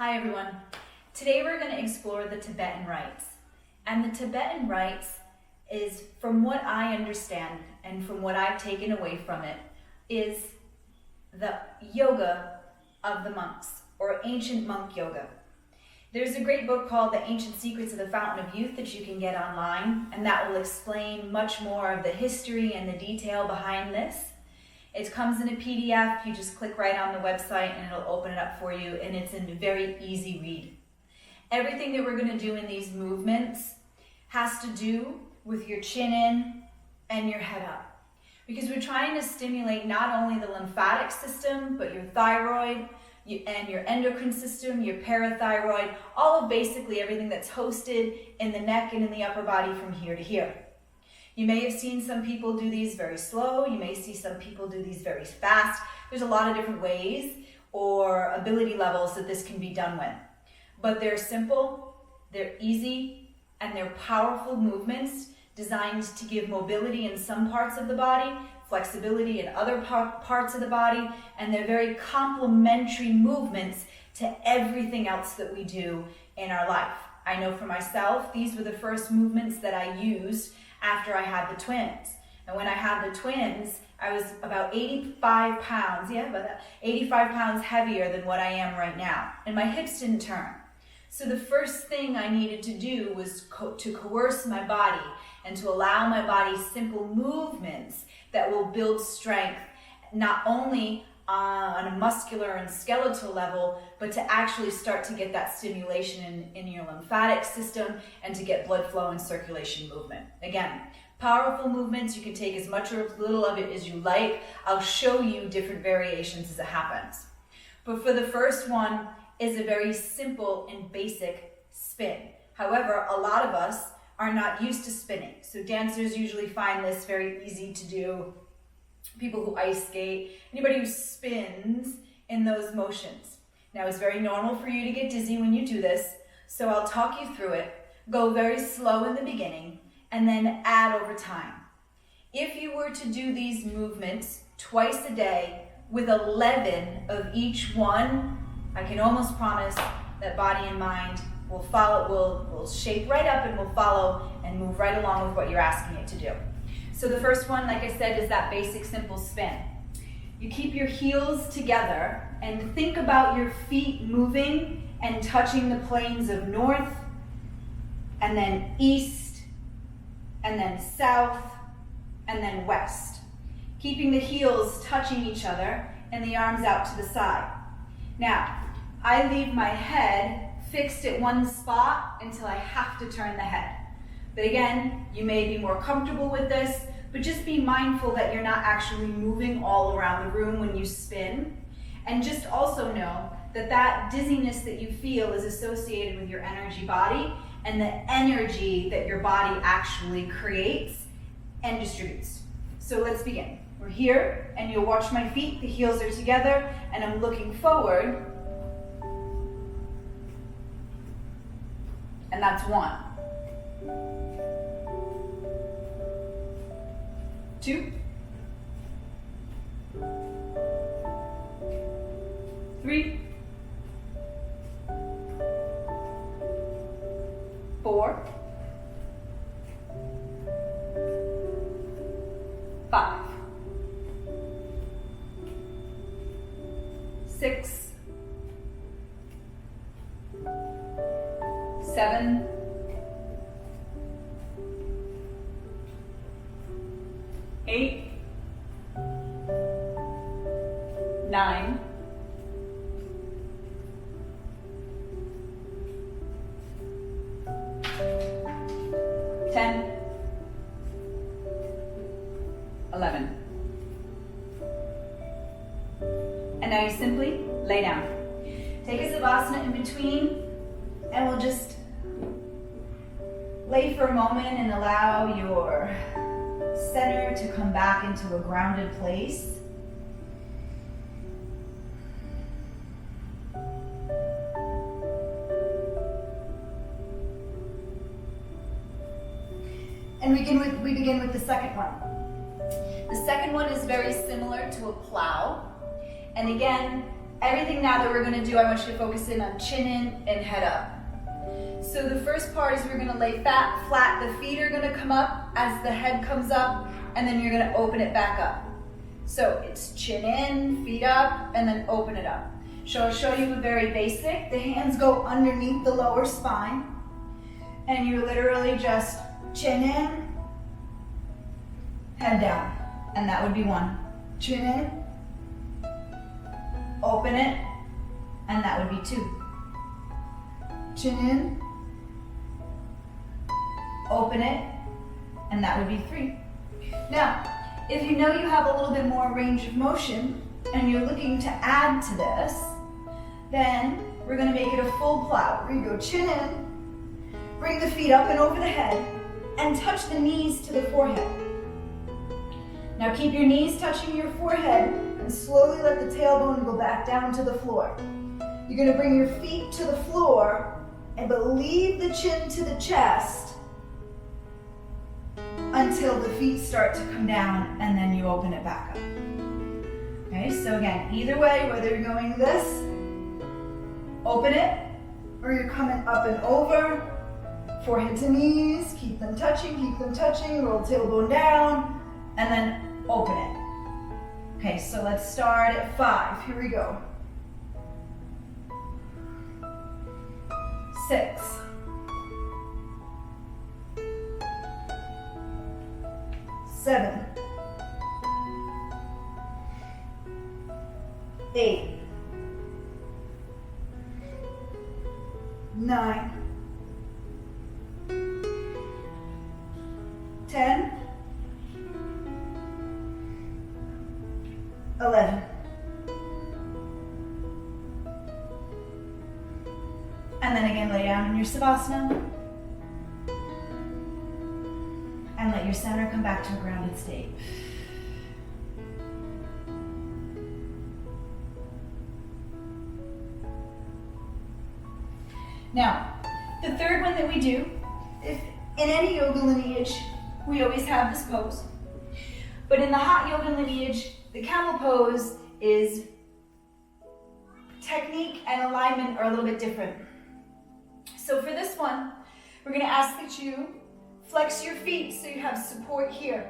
Hi everyone. Today we're going to explore the Tibetan Rights. And the Tibetan Rights is, from what I understand and from what I've taken away from it, is the yoga of the monks, or ancient monk yoga. There's a great book called The Ancient Secrets of the Fountain of Youth that you can get online, and that will explain much more of the history and the detail behind this. It comes in a PDF. You just click right on the website and it'll open it up for you, and it's a very easy read. Everything that we're going to do in these movements has to do with your chin in and your head up, because we're trying to stimulate not only the lymphatic system, but your thyroid and your endocrine system, your parathyroid, all of basically everything that's hosted in the neck and in the upper body from here to here. You may have seen some people do these very slow. You may see some people do these very fast. There's a lot of different ways or ability levels that this can be done with. But they're simple, they're easy, and they're powerful movements designed to give mobility in some parts of the body, flexibility in other parts of the body, and they're very complementary movements to everything else that we do in our life. I know for myself, these were the first movements that I used after I had the twins. And when I had the twins, I was about 85 pounds, 85 pounds heavier than what I am right now. And my hips didn't turn. So the first thing I needed to do was to coerce my body and to allow my body simple movements that will build strength, not only on a muscular and skeletal level, but to actually start to get that stimulation in your lymphatic system and to get blood flow and circulation movement. Again, powerful movements. You can take as much or as little of it as you like. I'll show you different variations as it happens. But for the first one is a very simple and basic spin. However, a lot of us are not used to spinning. So dancers usually find this very easy to do. People who ice skate, anybody who spins in those motions. Now, it's very normal for you to get dizzy when you do this, so I'll talk you through it. Go very slow in the beginning and then add over time. If you were to do these movements twice a day with 11 of each one, I can almost promise that body and mind will follow, will shape right up and will follow and move right along with what you're asking it to do. So the first one, like I said, is that basic simple spin. You keep your heels together and think about your feet moving and touching the planes of north, and then east, and then south, and then west. Keeping the heels touching each other and the arms out to the side. Now, I leave my head fixed at one spot until I have to turn the head. But again, you may be more comfortable with this, but just be mindful that you're not actually moving all around the room when you spin. And just also know that that dizziness that you feel is associated with your energy body and the energy that your body actually creates and distributes. So let's begin. We're here, and you'll watch my feet. The heels are together, and I'm looking forward. And that's 1. 2, 3, 4, 5, 6, 7, 8, 9, 10, 11. And now you simply lay down. Take a savasana in between, and we'll just lay for a moment and allow your center to come back into a grounded place. And we begin with the second one. The second one is very similar to a plow. And again, everything now that we're gonna do, I want you to focus in on chin in and head up. So the first part is we're gonna lay flat. The feet are gonna come up as the head comes up, and then you're gonna open it back up. So it's chin in, feet up, and then open it up. So I'll show you a very basic. The hands go underneath the lower spine, and you literally just chin in, head down, and that would be one. Chin in, open it, and that would be two. Chin in, open it, and that would be three. Now, if you know you have a little bit more range of motion and you're looking to add to this, then we're gonna make it a full plow. Where you go chin in, bring the feet up and over the head, and touch the knees to the forehead. Now keep your knees touching your forehead and slowly let the tailbone go back down to the floor. You're gonna bring your feet to the floor and leave the chin to the chest until the feet start to come down, and then you open it back up. Okay, so again, either way, whether you're going this, open it, or you're coming up and over, forehead to knees, keep them touching, roll tailbone down, and then open it. Okay, so let's start at 5. Here we go. 6. 7. 8. 9. 10. 11. And then again, lay down in your Savasana. And let your center come back to a grounded state. Now, the third one that we do, if in any yoga lineage, we always have this pose. But in the hot yoga lineage, the camel pose is technique and alignment are a little bit different. So for this one, we're gonna ask that you flex your feet so you have support here.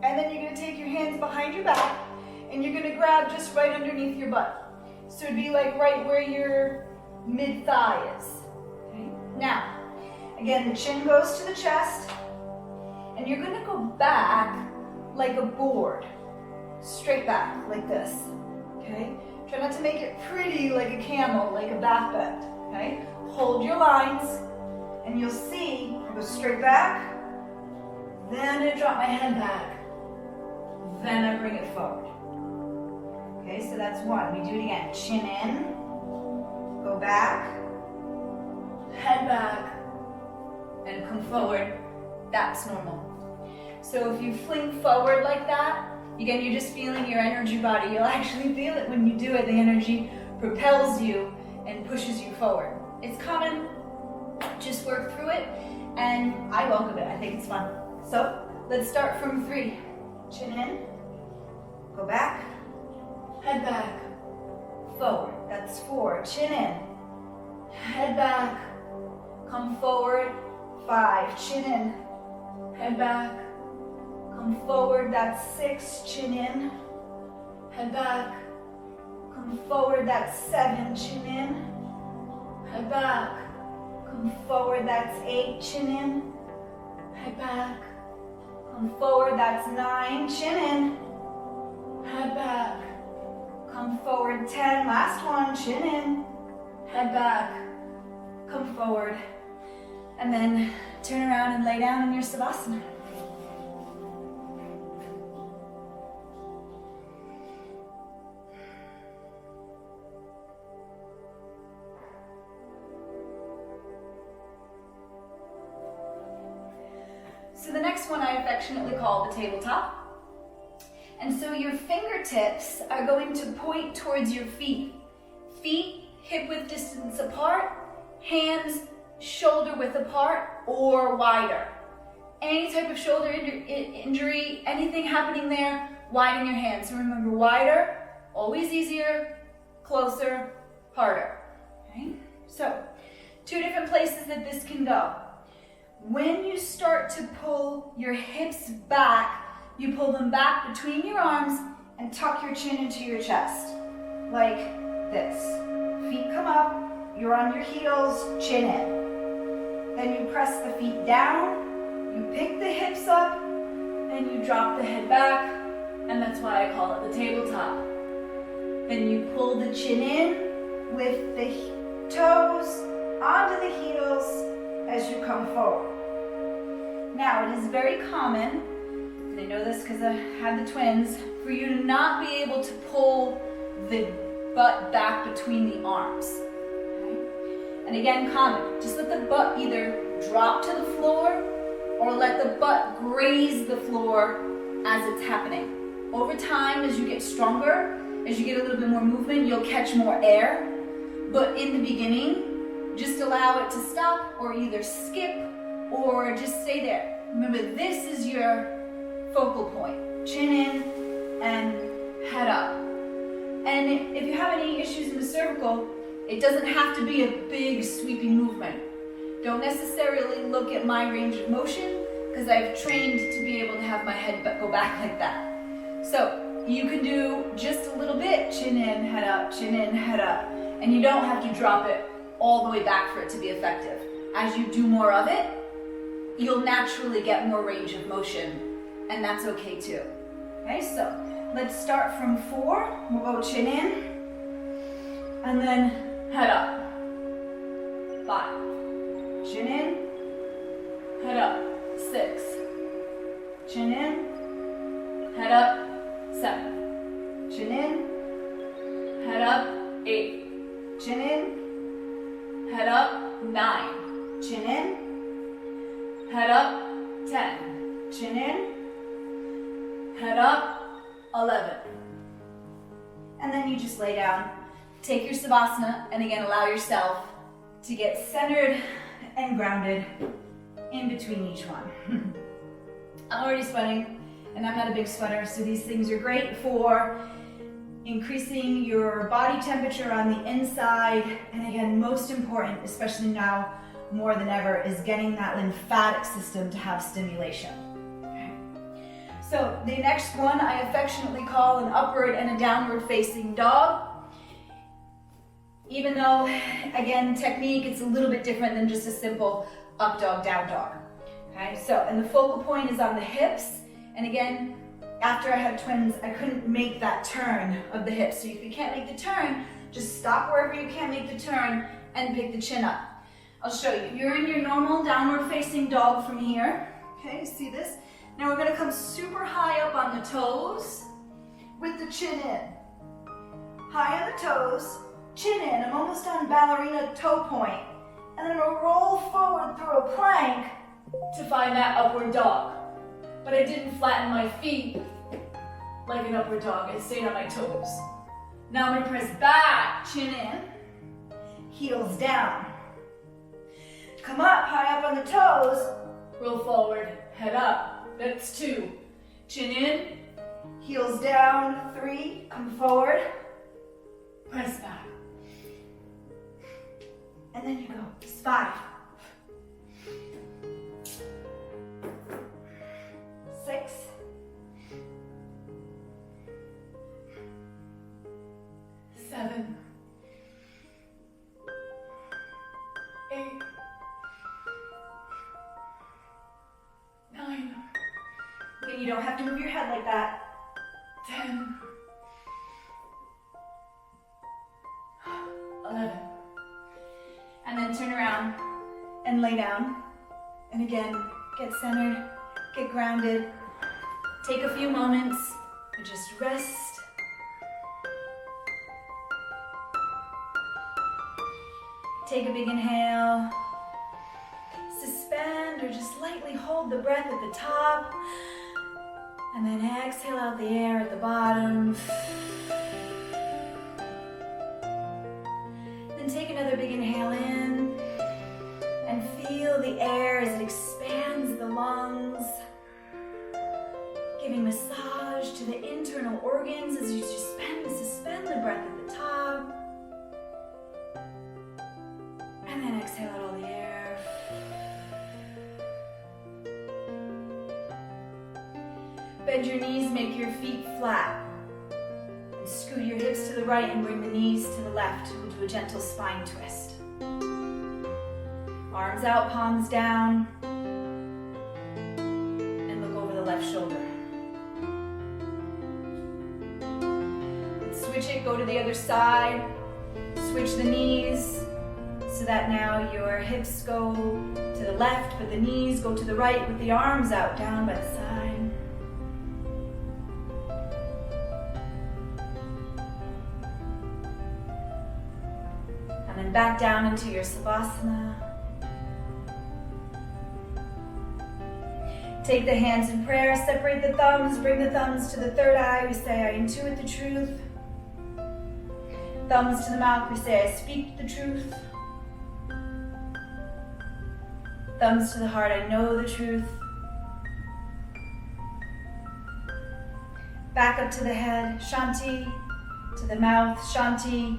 And then you're gonna take your hands behind your back and you're gonna grab just right underneath your butt. So it'd be like right where your mid-thigh is. Okay? Now, again, the chin goes to the chest and you're gonna go back like a board. Straight back, like this, okay? Try not to make it pretty like a camel, like a back bend, okay? Hold your lines, and you'll see, I go straight back, then I drop my head back, then I bring it forward. Okay, so that's one. We do it again. Chin in, go back, head back, and come forward. That's normal. So if you fling forward like that, again, you're just feeling your energy body. You'll actually feel it when you do it. The energy propels you and pushes you forward. It's common. Just work through it, and I welcome it. I think it's fun. So let's start from 3. Chin in, go back, head back, forward. That's 4. Chin in, head back, come forward. 5. Chin in, head back, come forward. That's 6. Chin in, head back, come forward. That's 7. Chin in, head back, come forward. That's 8. Chin in, head back, come forward. That's 9. Chin in, head back, come forward. 10. Last one. Chin in, head back, come forward. And then turn around and lay down in your Savasana. So the next one I affectionately call the tabletop. And so your fingertips are going to point towards your feet. Feet hip-width distance apart, hands shoulder width apart or wider. Any type of shoulder injury, anything happening there, widen your hands. So remember, wider, always easier, closer, harder. Okay? So, two different places that this can go. When you start to pull your hips back, you pull them back between your arms and tuck your chin into your chest, like this. Feet come up, you're on your heels, chin in. Then you press the feet down, you pick the hips up, and you drop the head back, and that's why I call it the tabletop. Then you pull the chin in with the toes onto the heels as you come forward. Now, it is very common, and I know this because I had the twins, for you to not be able to pull the butt back between the arms. Okay? And again, common. Just let the butt either drop to the floor or let the butt graze the floor as it's happening. Over time, as you get stronger, as you get a little bit more movement, you'll catch more air. But in the beginning, just allow it to stop or either skip or just stay there. Remember, this is your focal point. Chin in and head up. And if you have any issues in the cervical, it doesn't have to be a big sweeping movement. Don't necessarily look at my range of motion because I've trained to be able to have my head go back like that. So you can do just a little bit, chin in, head up, chin in, head up. And you don't have to drop it all the way back for it to be effective. As you do more of it, you'll naturally get more range of motion, and that's okay too. Okay, so let's start from 4. We'll go chin in, and then head up. 5. Chin in, head up. 6. Chin in, head up. 7. Chin in, head up. 8. Chin in, head up. 9. Chin in, head up. 10. Chin in, head up. 11. And then you just lay down. Take your Savasana, and again, allow yourself to get centered and grounded in between each one. I'm already sweating, and I'm not a big sweater, so these things are great for increasing your body temperature on the inside, and again, most important, especially now more than ever, is getting that lymphatic system to have stimulation. Okay. So the next one I affectionately call an upward and a downward facing dog. Even though, again, technique, it's a little bit different than just a simple up dog, down dog. Okay, so, and the focal point is on the hips. And again, after I had twins, I couldn't make that turn of the hips. So if you can't make the turn, just stop wherever you can't make the turn and pick the chin up. I'll show you. You're in your normal downward facing dog from here. Okay, see this? Now we're gonna come super high up on the toes with the chin in. High on the toes, chin in. I'm almost on ballerina toe point. And then I'll roll forward through a plank to find that upward dog. But I didn't flatten my feet like an upward dog. I stayed on my toes. Now I'm gonna press back, chin in, heels down. Come up, high up on the toes, roll forward, head up. That's 2. Chin in, heels down. 3, come forward, press back. And then you go, 5. 6. 7. 8. 9. Okay, you don't have to move your head like that. 10. 11. And then turn around and lay down. And again, get centered, get grounded. Take a few moments and just rest. Take a big inhale. Suspend or just lightly hold the breath at the top. And then exhale out the air at the bottom. Then take another big inhale in and feel the air as it expands the lungs, giving massage to the internal organs as you suspend the breath at the top. And then exhale out all the air. Bend your knees, make your feet flat. And scoot your hips to the right and bring the knees to the left. We'll do a gentle spine twist. Arms out, palms down. And look over the left shoulder. Switch it, go to the other side. Switch the knees so that now your hips go to the left, but the knees go to the right with the arms out, down by the side. And then back down into your Savasana. Take the hands in prayer, separate the thumbs, bring the thumbs to the third eye. We say, I intuit the truth. Thumbs to the mouth, we say, I speak the truth. Thumbs to the heart, I know the truth. Back up to the head, Shanti. To the mouth, Shanti.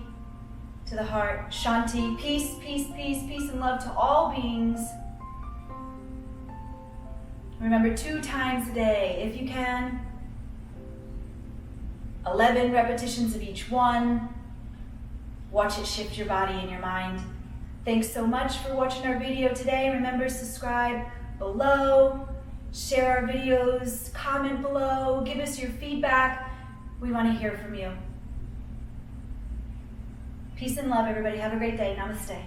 To the heart, Shanti. Peace, peace, peace, peace and love to all beings. Remember 2 times a day, if you can. 11 repetitions of each one. Watch it shift your body and your mind. Thanks so much for watching our video today. Remember, subscribe below, share our videos, comment below, give us your feedback. We want to hear from you. Peace and love, everybody. Have a great day. Namaste.